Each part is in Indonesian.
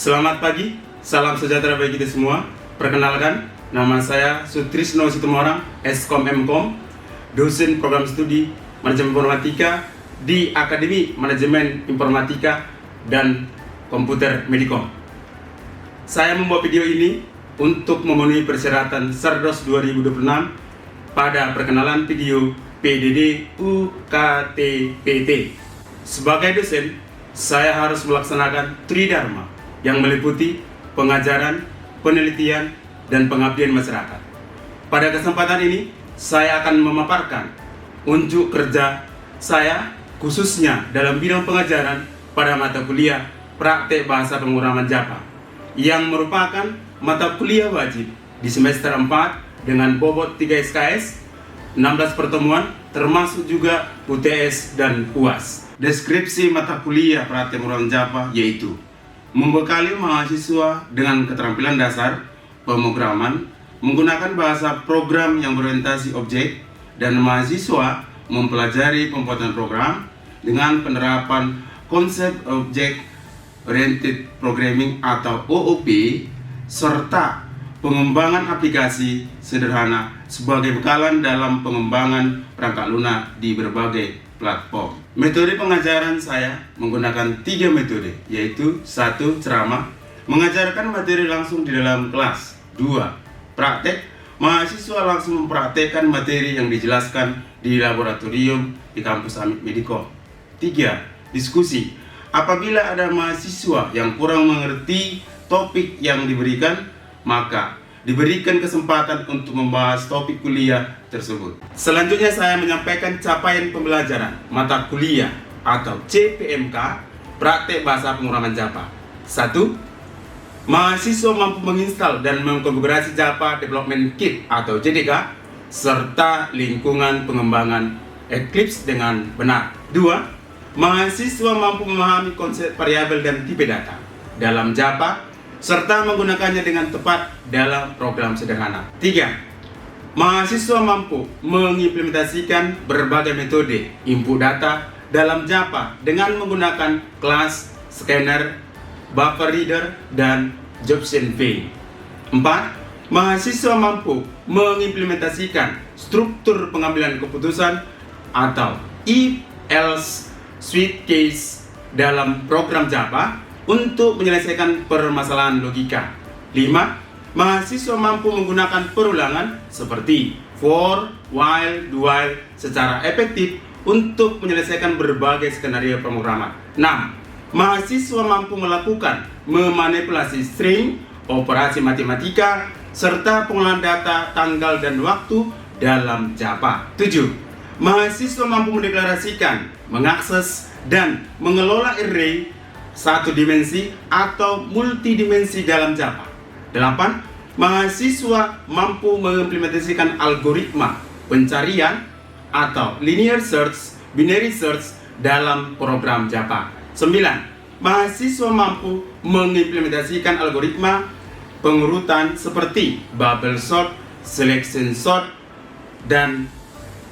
Selamat pagi, salam sejahtera bagi kita semua. Perkenalkan, nama saya Sutrisno Situmorang, Eskom Mkom, dosen program studi Manajemen Informatika di Akademi Manajemen Informatika dan Komputer Medikom. Saya membuat video ini untuk memenuhi persyaratan Serdos 2026 pada perkenalan video PDD UKTPT. Sebagai dosen, saya harus melaksanakan Tridharma yang meliputi pengajaran, penelitian, dan pengabdian masyarakat. Pada kesempatan ini, saya akan memaparkan unjuk kerja saya khususnya dalam bidang pengajaran pada mata kuliah Praktek Bahasa Pemrograman Java yang merupakan mata kuliah wajib di semester 4 dengan bobot 3 SKS, 16 pertemuan, termasuk juga UTS dan UAS. Deskripsi mata kuliah Praktek Pemrograman Java yaitu membekali mahasiswa dengan keterampilan dasar pemrograman menggunakan bahasa program yang berorientasi objek, dan mahasiswa mempelajari pembuatan program dengan penerapan konsep Object Oriented Programming atau OOP serta pengembangan aplikasi sederhana sebagai bekalan dalam pengembangan perangkat lunak di berbagai platform. Metode pengajaran saya menggunakan 3 metode, yaitu 1. Ceramah, mengajarkan materi langsung di dalam kelas. 2. Praktek, mahasiswa langsung mempraktekkan materi yang dijelaskan di laboratorium di kampus Amit Medikom. 3. Diskusi, apabila ada mahasiswa yang kurang mengerti topik yang diberikan, maka diberikan kesempatan untuk membahas topik kuliah tersebut. Selanjutnya saya menyampaikan capaian pembelajaran mata kuliah atau CPMK Praktek Bahasa Pemrograman Java. 1. Mahasiswa mampu menginstal dan mengkonfigurasi Java Development Kit atau JDK serta lingkungan pengembangan Eclipse dengan benar. 2. Mahasiswa mampu memahami konsep variabel dan tipe data dalam Java serta menggunakannya dengan tepat dalam program sederhana. 3. Mahasiswa mampu mengimplementasikan berbagai metode input data dalam Java dengan menggunakan kelas, scanner, buffer reader, dan Jobs-NV. 4. Mahasiswa mampu mengimplementasikan struktur pengambilan keputusan atau if-else switch case dalam program Java untuk menyelesaikan permasalahan logika. 5. Mahasiswa mampu menggunakan perulangan seperti for, while, do while secara efektif untuk menyelesaikan berbagai skenario pemrograman. 6. Mahasiswa mampu melakukan memanipulasi string, operasi matematika, serta pengolahan data, tanggal, dan waktu dalam Java. 7. Mahasiswa mampu mendeklarasikan, mengakses, dan mengelola array satu dimensi atau multidimensi dalam Java. 8. Mahasiswa mampu mengimplementasikan algoritma pencarian atau linear search, binary search dalam program Java. 9. Mahasiswa mampu mengimplementasikan algoritma pengurutan seperti bubble sort, selection sort, dan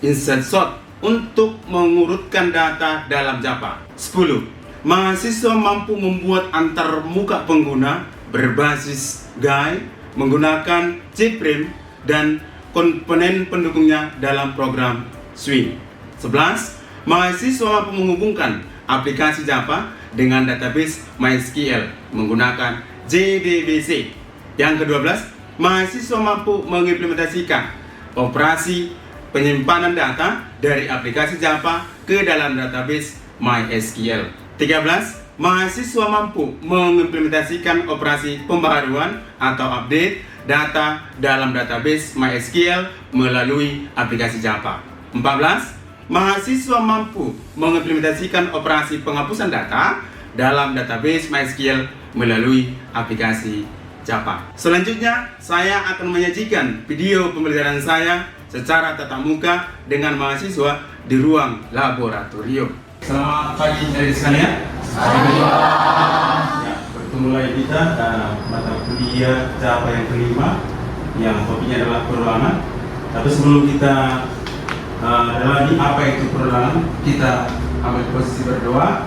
insert sort untuk mengurutkan data dalam Java. 10. Mahasiswa mampu membuat antarmuka pengguna berbasis GUI menggunakan JFrame dan komponen pendukungnya dalam program Swing. 11. Mahasiswa mampu menghubungkan aplikasi Java dengan database MySQL menggunakan JDBC. Yang ke-12, mahasiswa mampu mengimplementasikan operasi penyimpanan data dari aplikasi Java ke dalam database MySQL. 13. Mahasiswa mampu mengimplementasikan operasi pembaharuan atau update data dalam database MySQL melalui aplikasi Java. 14. Mahasiswa mampu mengimplementasikan operasi penghapusan data dalam database MySQL melalui aplikasi Java. Selanjutnya, saya akan menyajikan video pembelajaran saya secara tatap muka dengan mahasiswa di ruang laboratorium. Selamat pagi dari sekalian. Ya, bertemu lagi kita dalam mata kuliah Java yang kelima, yang topiknya adalah perulangan. Tapi sebelum kita dalami apa itu perulangan, kita ambil posisi berdoa.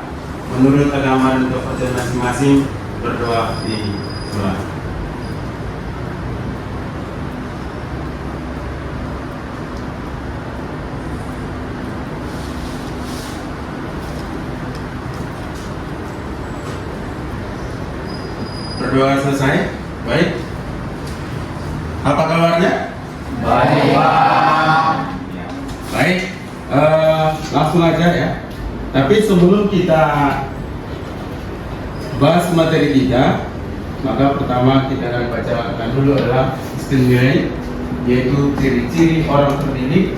Menurut agama dan kepercayaan masing-masing, berdoa di sebelah. Berdoa selesai. Baik. Apa kabarnya? Baik, Pak. Baik. Langsung aja ya. Tapi sebelum kita bahas materi kita, maka pertama kita akan bacakan dulu adalah istimewa, yaitu ciri-ciri orang terdidik.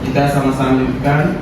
Kita sama-sama menyebutkan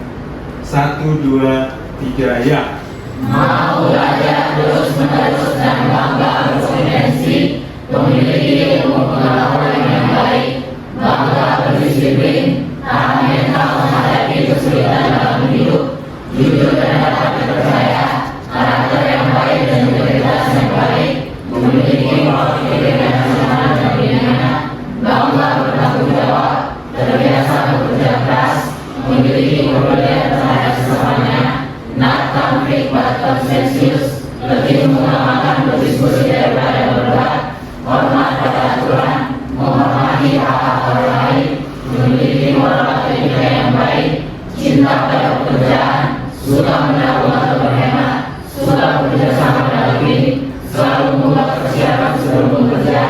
1, 2, 3 ya. Mau belajar terus-menerus dan bangga berkompetensi, memiliki ilmu pengetahuan yang baik, bangga berdisiplin, tahan mental menghadapi kesulitan dalam hidup, jujur dan dapat dipercaya, karakter yang baik dan integritas yang baik, memiliki pola pikir yang sederhana dan ringan, bangga bertanggung jawab, terbiasa bekerja keras, memiliki kepedulian terhadap sesamanya, not konflik but konsensus, lebih mengutamakan berdiskusi daripada berdebat, hormat pada aturan, menghormati hak-hak orang lain, memiliki moral etika yang baik, cinta pada pekerjaan, suka menabung atau berhemat, suka bekerja sama dalam tim, selalu membuat persiapan sebelum bekerja,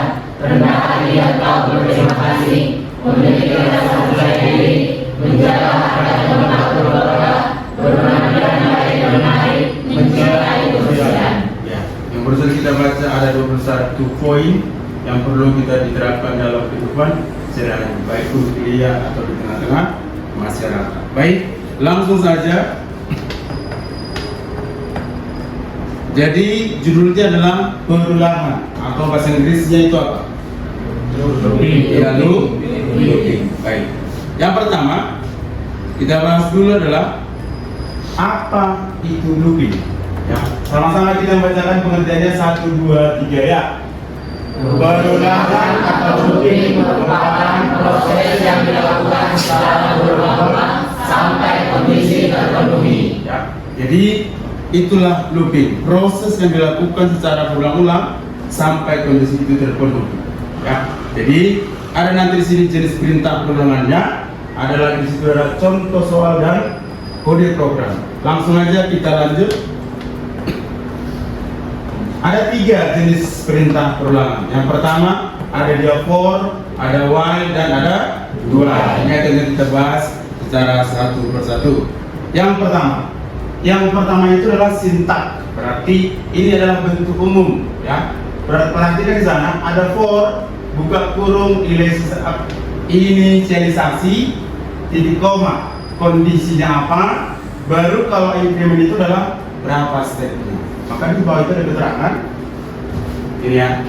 rendah hati dan tahu berterima kasih, memiliki rasa percaya diri, menjaga harkat dan martabat keluarga, berpenampilan baik dan menarik, mencintai kebersihan. Ya, yang barusan kita baca ada 21 poin yang perlu kita diterapkan dalam kehidupan sehari-hari, baik itu kuliah atau di tengah-tengah masyarakat. Baik, langsung saja. Jadi judulnya adalah perulangan atau bahasa Inggrisnya itu apa? Looping. Baik. Yang pertama kita bahas dulu adalah apa itu looping. Ya, sama-sama kita membacakan pengertiannya 1, 2, 3 ya. Perulangan atau looping merupakan proses yang dilakukan secara berulang-ulang sampai kondisi terpenuhi. Ya, jadi itulah looping, proses yang dilakukan secara berulang-ulang sampai kondisi itu terpenuhi. Ya, jadi ada nanti di sini jenis perintah perulangannya, ada lagi di situ ada contoh soal dan kode program. Langsung aja kita lanjut. Ada 3 jenis perintah perulangan. Yang pertama ada dia for, ada while dan ada do. Ini akan kita bahas secara satu persatu. Yang pertama itu adalah sintak. Berarti ini adalah bentuk umum, ya. Perhatikan di sana ada for, buka kurung, inisialisasi, titik koma, kondisinya apa, baru kalau increment itu adalah berapa stepnya. Maka di bawah itu ada keterangan ini ya.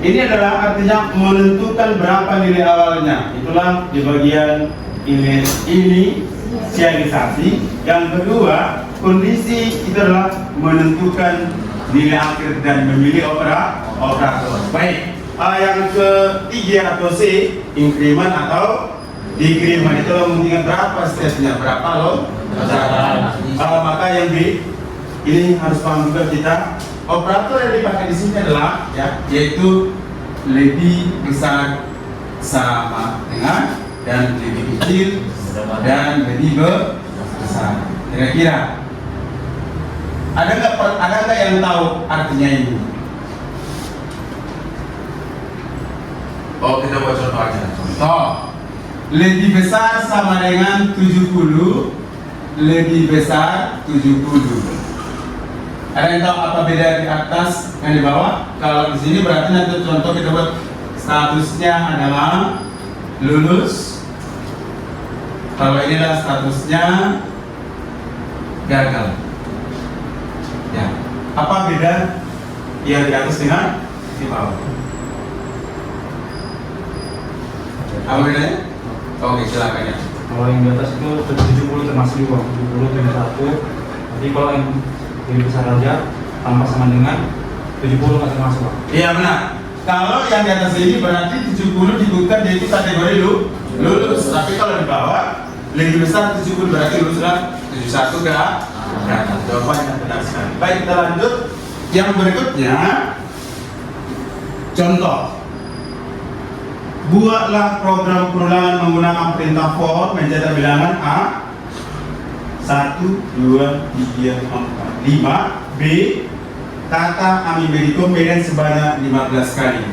Ini adalah artinya menentukan berapa nilai awalnya. Itulah di bagian inisialisasi. Yang kedua, kondisi itu adalah menentukan nilai akhir dan memilih operator. Baik. Yang ketiga atau C, increment atau decrement, itu menentukan berapa stepnya, berapa loh. Maka yang B ini harus paham juga kita. Operator yang dipakai di sini adalah ya, yaitu lebih besar sama dengan, dan lebih kecil dan lebih besar. Kira-kira ada nggak yang tahu artinya ini? Oh, kita buat contoh aja. Contoh, lebih besar sama dengan 70, lebih besar 70. Ada yang tahu apa beda di atas yang di bawah? Kalau di sini berarti nanti contoh kita buat statusnya adalah lulus. Kalau inilah statusnya gagal. Ya. Apa beda yang di atas dengan di bawah? Apa bedanya? Oke, silakan ya. Kalau yang di atas itu 70 termasuk juga 70 dan 1. Jadi kalau yang lebih besar aja tanpa sama dengan 70 nggak termasuk, Pak. Iya benar. Kalau yang di atas ini berarti 70 dibutuhkan yaitu kategori lulus. Tapi kalau di bawah lebih besar 70 berarti luluslah 71 ke atas. Jawabannya benar sekali. Baik, kita lanjut. Yang berikutnya, contoh. Buatlah program perulangan menggunakan perintah for mencetak bilangan A 1, 2, 3, 4, 5. B, kata Amerikum beden sebanyak 15 kali.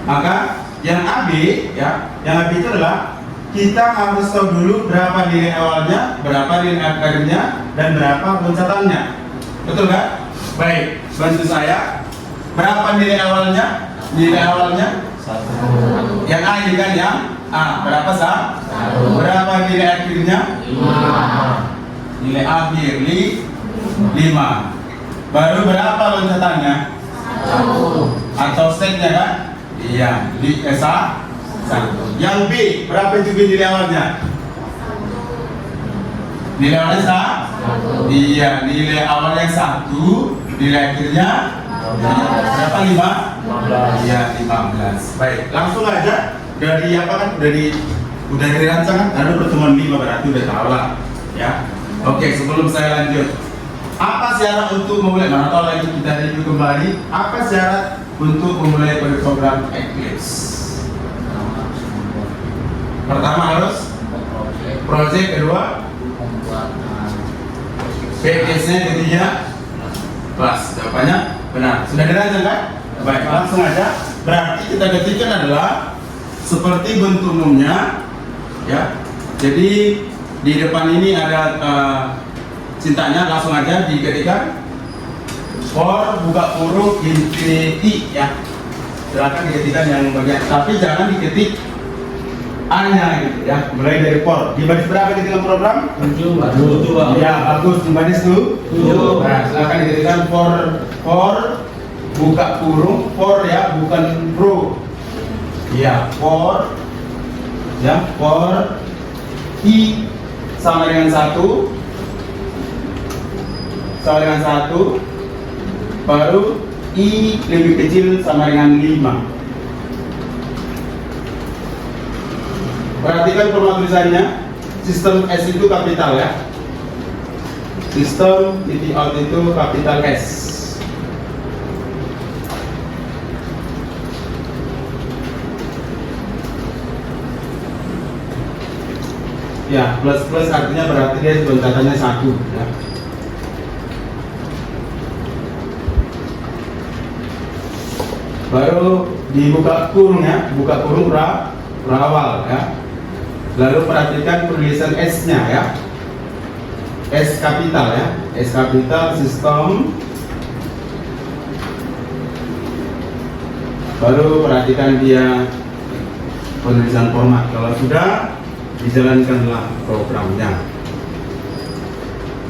Maka yang AB ya, yang AB itu adalah kita harus tahu dulu berapa nilai awalnya, berapa nilai akhirnya, dan berapa loncatannya. Betul kan? Baik, bantu saya. Berapa nilai awalnya? Nilai awalnya 1. yang A ini kan yang A. Berapa sah? 1. Berapa nilai akhirnya? 5. Nilai akhir 5. Baru berapa loncatannya? 1. Atau setnya kan? Iya, di SA 1. Yang B, berapa itu B nilai awalnya? Nilai awalnya sah? 1. Iya, nilai awalnya 1, nilai akhirnya berapa? 5? 15. Iya, 15. Baik, langsung aja dari apa kan? Udah dari rancangan, ada pertemuan 5 berarti udah tahu lah, ya. Oke, sebelum saya lanjut, apa syarat untuk memulai? Mana tahu lagi kita review kembali. Apa syarat untuk memulai program Eclipse? Pertama harus project, kedua PKS-nya, ketiga kelas. Jawabannya benar. Sudah dirancang kan? Baik, langsung aja. Berarti kita ketikkan adalah seperti bentuk umumnya, ya. Jadi di depan ini ada cintanya, langsung aja diketikkan for buka kurung infinity ya. Silakan diketikkan yang bagian, tapi jangan diketik A-nya gitu ya. Mulai dari for. Di baris berapa di dalam program? 7. Ya, bagus. Di baris 7. Nah, silakan diketikkan for buka kurung for ya, bukan pro. Ya, for ya, for I sama dengan 1 sama dengan 1, baru I lebih kecil sama dengan 5. Perhatikan format tulisannya. Sistem S itu kapital ya. Sistem titik out itu kapital S. Ya, plus artinya berarti dia loncatannya 1 ya. Baru dibuka kurung ya, buka kurung berawal ya. Lalu perhatikan penulisan S-nya ya. S kapital ya. S kapital sistem. Baru perhatikan dia penulisan format. Kalau sudah, dijalankanlah programnya.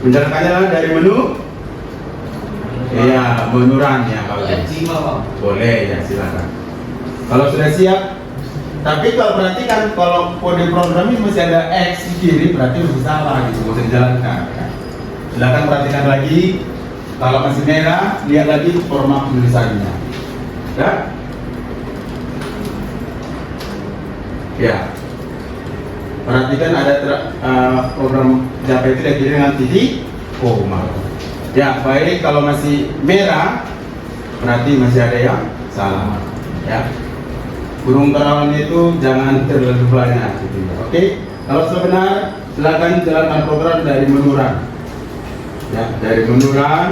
Menjalankannya dari menu. Iya, menu run ya kalau boleh ya, silakan. Kalau sudah siap. Tapi kalau perhatikan, kalau kode program ini masih ada X di kiri, berarti masih salah gitu, masih dijalankan ya. Silakan perhatikan lagi. Kalau masih merah, lihat lagi format tulisannya ya. Ya, perhatikan ada program Java itu dari kiri dengan titik koma. Ya, baik. Kalau masih merah, berarti masih ada yang salah ya. Kurung terawal itu jangan terlalu banyak gitu ya. Oke, kalau sudah benar, silakan jalankan program dari menu run. Ya, dari menu run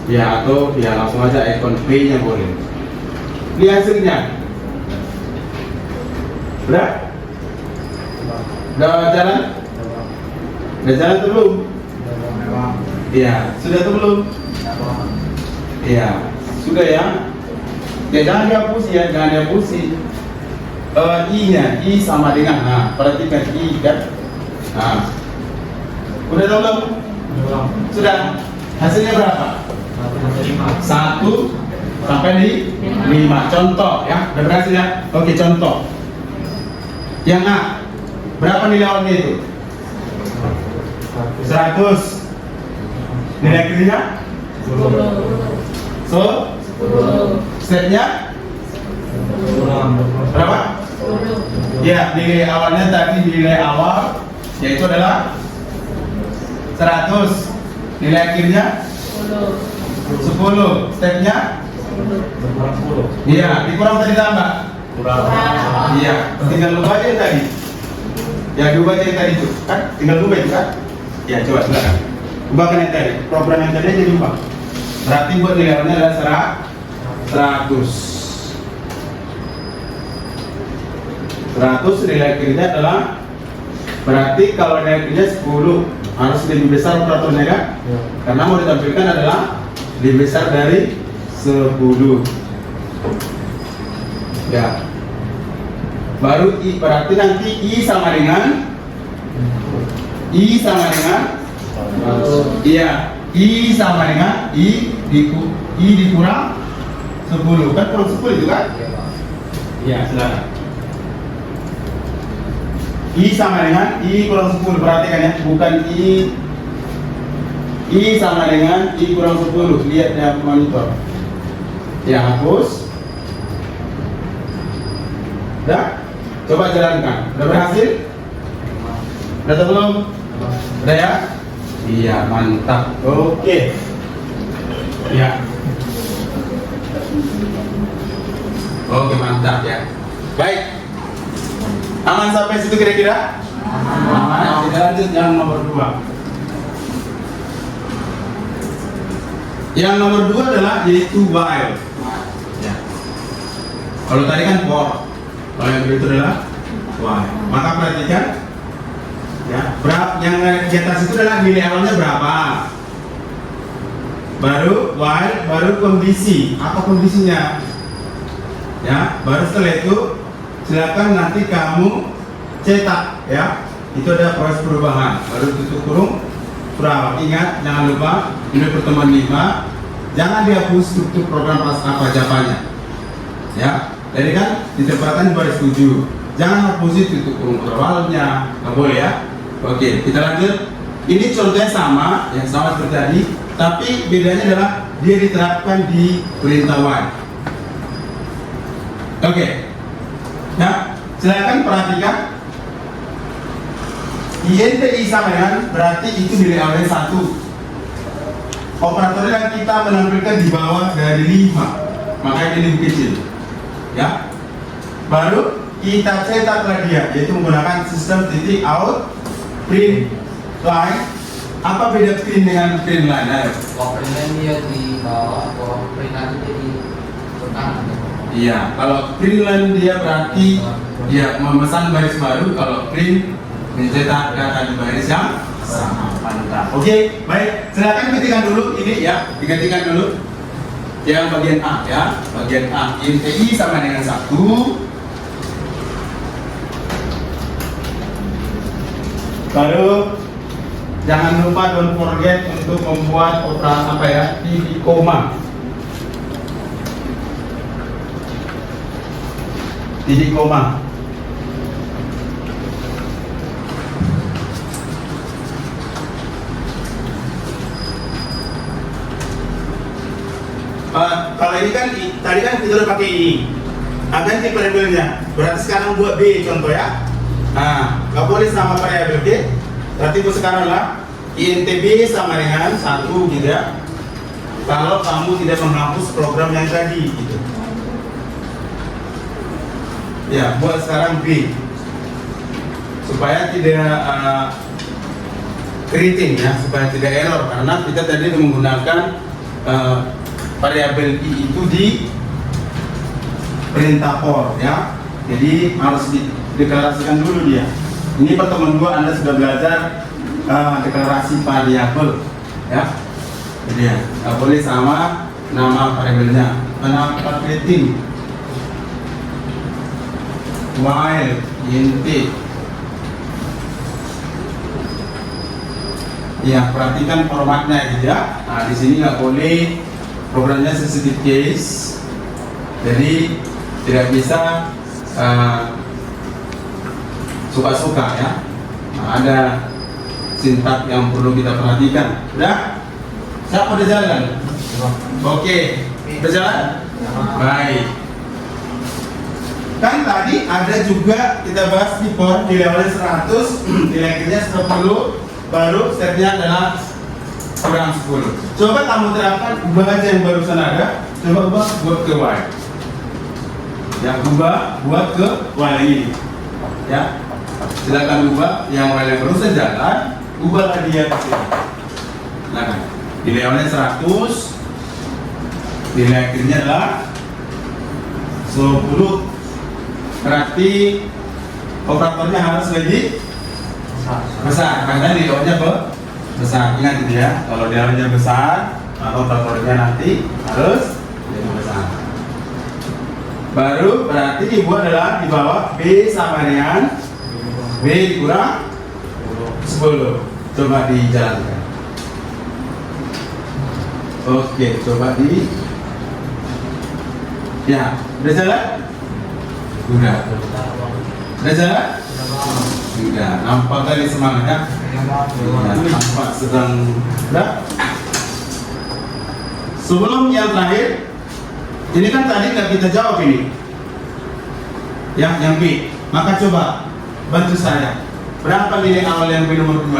ya, atau ya langsung aja icon play-nya boleh. Lihat hasilnya. Udah? Udah jalan? Udah jalan atau belum? Iya, sudah atau belum? Iya, sudah ya. Ya, jangan dihapusi ya, jangan dihapusi. I-nya, I sama dengan, nah perhatikan I kan. Nah, udah tahu belum? Sudah. Hasilnya berapa? 1 sampai di 5. Contoh ya, udah berhasil ya. Oke, contoh. Yang A, berapa nilai awalnya itu? 100. Nilai akhirnya? 10. So, setnya berapa? Ya, nilai awalnya tadi nilai awal yaitu adalah 100. Nilai akhirnya 10. Stepnya? Berkurang 10. Iya, dikurang tadi tambah. Kurang. Iya, tinggal lupa aja yang tadi. Ya, diubah aja yang tadi itu, kan? Tinggal ubah itu kan? Ya, coba silakan. Ubahkan yang tadi. Program yang tadi aja diubah. Berarti buat nilainya adalah 100. 100 nilai kirinya adalah, berarti kalau nilai kirinya 10 harus lebih besar operatornya kan? Ya. Karena mau ditampilkan adalah lebih besar dari 10. Ya. Baru I, berarti nanti I sama dengan iya, I sama dengan I dikurang 10 kan, kurang 10 itu kan? Iya, silakan. I sama dengan I kurang 10, perhatikan ya, bukan I sama dengan I kurang 10, lihat ya monitor. Ya, hapus. Udah? Coba jalankan. Udah berhasil? Udah atau belum? Udah ya? Iya, mantap. Oke. Ya. Oke, mantap ya. Baik. Aman sampai situ kira-kira? Aman. Kita lanjut yang nomor 2. Yang nomor 2 adalah yaitu while. Ya. Kalau tadi kan for. Kalau yang itu adalah while. Maka perhatikan ya, berapa yang di atas itu adalah nilai awalnya berapa. Baru while, baru kondisi. Apa kondisinya? Ya, baru setelah itu silakan nanti kamu cetak ya. Itu ada proses perubahan. Baru tutup kurung berapa. Ingat, jangan lupa ini pertemuan 5. Jangan dihapus struktur program apa jawabannya. Ya, jadi kan ditempatkan di baris 7. Jangan hapus tutup kurung awalnya, nggak boleh ya. Oke, kita lanjut. Ini contohnya sama, yang sama seperti tadi, tapi bedanya adalah dia diterapkan di perintah while. Oke, nah silakan perhatikan. INTI sama dengan berarti itu nilai awalnya 1. Operatornya yang kita menampilkan di bawah dari 5, makanya ini lebih kecil. Ya, baru kita cetaklah dia, yaitu menggunakan sistem titik out print line. Apa beda print dengan print line? Ayo. Kalau print line dia di bawah, kalau print line dia di kanan. Iya, kalau print line dia berarti dia memesan baris baru. Kalau print mencetak data di baris yang sama. Mantap. Oke, baik. Silakan ketikkan dulu ini ya, digantikan dulu. Yang bagian A ya, bagian A. INTI sama dengan 1. Baru jangan lupa don't forget untuk membuat operasi apa ya, titik koma. Titik koma. Kalau ini kan tadi kan kita udah pakai ini. Ganti variabelnya. Berarti sekarang buat B contoh ya. Nah, nggak boleh sama variabel B. Berarti itu sekarang lah INTB sama dengan 1 gitu ya. Kalau kamu tidak menghapus program yang tadi gitu. Ya, buat sekarang B supaya tidak keriting ya, supaya tidak error karena kita tadi menggunakan variabel I itu di perintah for ya. Jadi harus dideklarasikan dulu dia. Ini pertemuan 2 Anda sudah belajar deklarasi variabel ya. Jadi ya, nggak boleh sama nama variabelnya. Kenapa creating while int. Ya, perhatikan formatnya gitu ya. Nah, di sini nggak boleh programnya sensitive case, jadi tidak bisa suka-suka ya. Nah, ada sintak yang perlu kita perhatikan. Udah? Siapa udah jalan? Oke, udah jalan? Baik. Kan tadi ada juga kita bahas di for nilai awalnya 100, nilai kerja 10, baru stepnya adalah kurang 10. Coba kamu terapkan ubah aja yang barusan ada. Coba ubah buat ke Y. Ya, ubah buat ke Y ini. Ya, silakan ubah yang Y yang barusan jalan. Ubahlah dia ke sini. Silakan. Nilai awalnya 100. Nilai akhirnya adalah 10. Berarti operatornya harus lebih besar karena nilainya besar. Ingat itu ya, kalau nilainya besar maka operatornya nanti harus lebih besar. Baru berarti ibu adalah di bawah B sama dengan B dikurang 10. Coba dijalankan. Oke, coba ya, udah jalan? Udah jalan? Sudah. Nampak kali semangatnya? Ya, nampak sedang. Udah? Sebelum yang terakhir, ini kan tadi nggak kita jawab ini. Yang B. Maka coba bantu saya. Berapa nilai awal yang B nomor 2?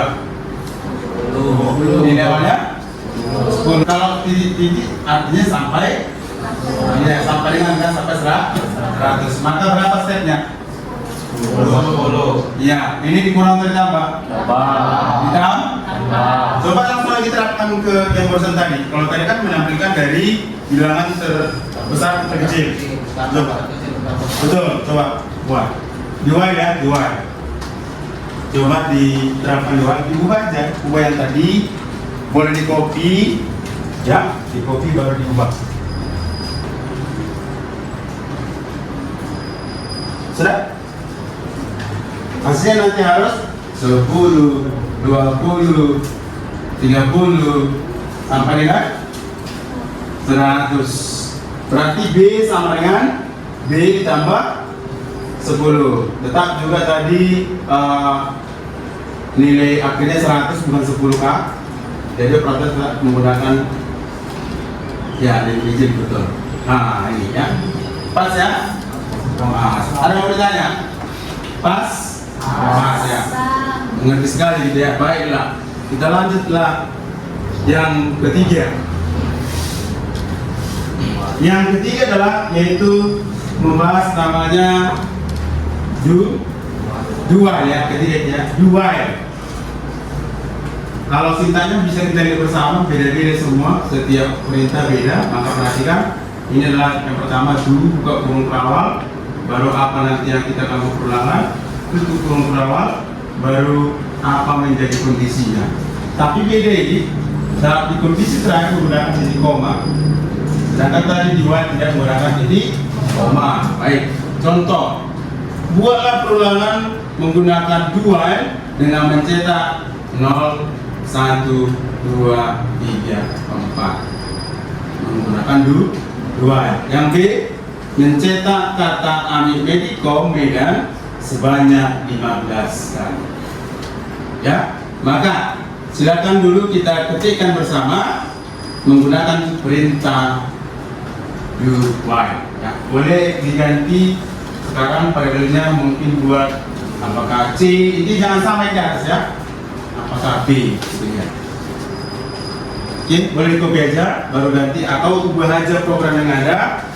10. Nilai awalnya 10. Kalau titik-titik artinya sampai dengan kan sampai 100. Maka berapa stepnya? 10. Ya, ini dikurang dari tambah. Ditambah. Coba langsung lagi terapkan ke yang barusan tadi. Kalau tadi kan menampilkan dari bilangan terbesar ke terkecil. Coba. Betul, coba buat. Di Y ya, di Y. Coba diterapkan di Y, diubah aja. Ubah yang tadi, boleh di copy. Ya, di copy baru diubah. Sudah? Hasilnya nanti harus 10, 20, 30 sampai dengan 100. Berarti B sama dengan B ditambah 10. Tetap juga tadi nilai akhirnya 100 bukan 10K. Jadi operator tetap menggunakan ya digit betul. Nah ini ya, pas ya. Ada yang mau ditanya? Pas? Pas ya. Mengerti sekali gitu ya. Baiklah, kita lanjutlah yang ketiga. Yang ketiga adalah yaitu membahas namanya dual ya, ketiga ya, dual. Kalau sintanya bisa kita lihat bersama, beda-beda semua, setiap perintah beda. Maka perhatikan, ini adalah yang pertama do, buka kurung perawal. Baru apa nanti yang kita lakukan perulangan, tutup kurung perawal, baru apa menjadi kondisinya. Tapi beda ini, saat di kondisi terakhir menggunakan titik koma, sedangkan tadi di while tidak menggunakan titik koma. Baik, contoh, buatlah perulangan menggunakan do while dengan mencetak 0, 1, 2, 3, 4 menggunakan do while. Yang B, mencetak kata Amimedico Medan sebanyak 15 kali. Ya, maka silakan dulu kita ketikkan bersama menggunakan perintah do while. Ya, boleh diganti sekarang paralelnya mungkin buat apakah C, ini jangan sampai ke atas ya. Apakah B gitu ya. Oke, boleh copy aja baru ganti atau ubah aja program yang ada.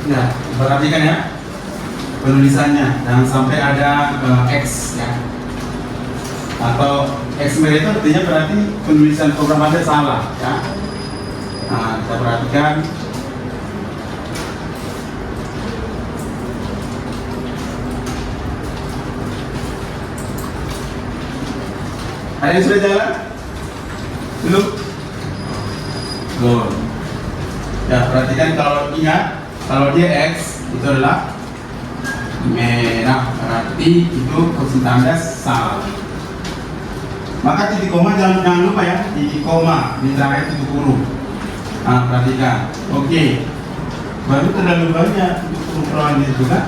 Nah, perhatikan ya penulisannya, jangan sampai ada X ya, atau X itu artinya berarti penulisan program Anda salah ya. Nah, kita perhatikan. Ada yang sudah jalan? Belum? Belum. Ya, perhatikan kalau ingat, kalau dia X itu adalah merah, berarti itu posisi tanda salah. Maka titik koma jangan lupa ya, titik koma di terakhir tutup kurung. Nah, perhatikan. Oke. baru terlalu banyak untuk pengumpulannya juga.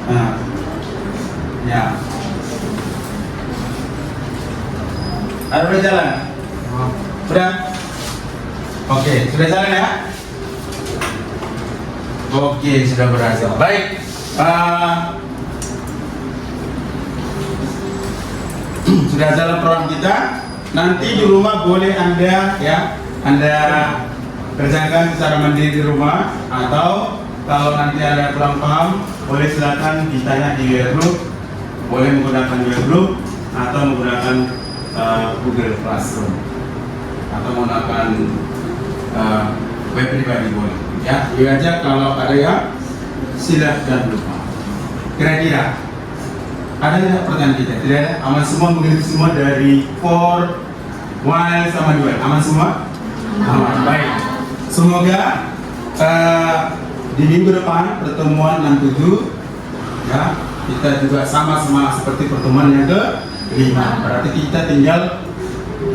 Nah, ya. Ada udah jalan? Sudah? Oke, sudah jalan ya? Oke, sudah berhasil. Baik. Sudah jalan program kita. Nanti di rumah boleh Anda kerjakan secara mandiri di rumah, atau kalau nanti ada kurang paham boleh silakan ditanya di Webgroup, boleh menggunakan Webgroup atau menggunakan Google Classroom atau menggunakan web pribadi boleh. Ya, itu aja. Kalau ada yang silahkan lupa. Kira-kira ada tidak pertanyaan kita? Tidak ada? Aman semua, begitu semua dari for, while sama dual. Aman semua? Aman. Baik. Semoga di minggu depan pertemuan 67 ya, kita juga sama seperti pertemuan yang ke-5. Berarti kita tinggal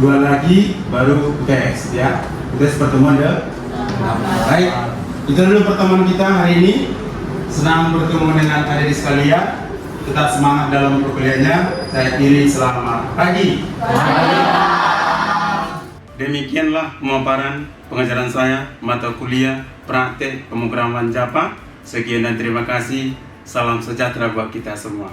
2 lagi baru UTS ya. UTS pertemuan baik. Itu dulu pertemuan kita hari ini. Senang bertemu dengan adik sekalian. Tetap semangat dalam perkuliahannya. Saya kiri selamat pagi. Demikianlah pemaparan pengajaran saya mata kuliah praktek pemrograman Java. Sekian dan terima kasih. Salam sejahtera buat kita semua.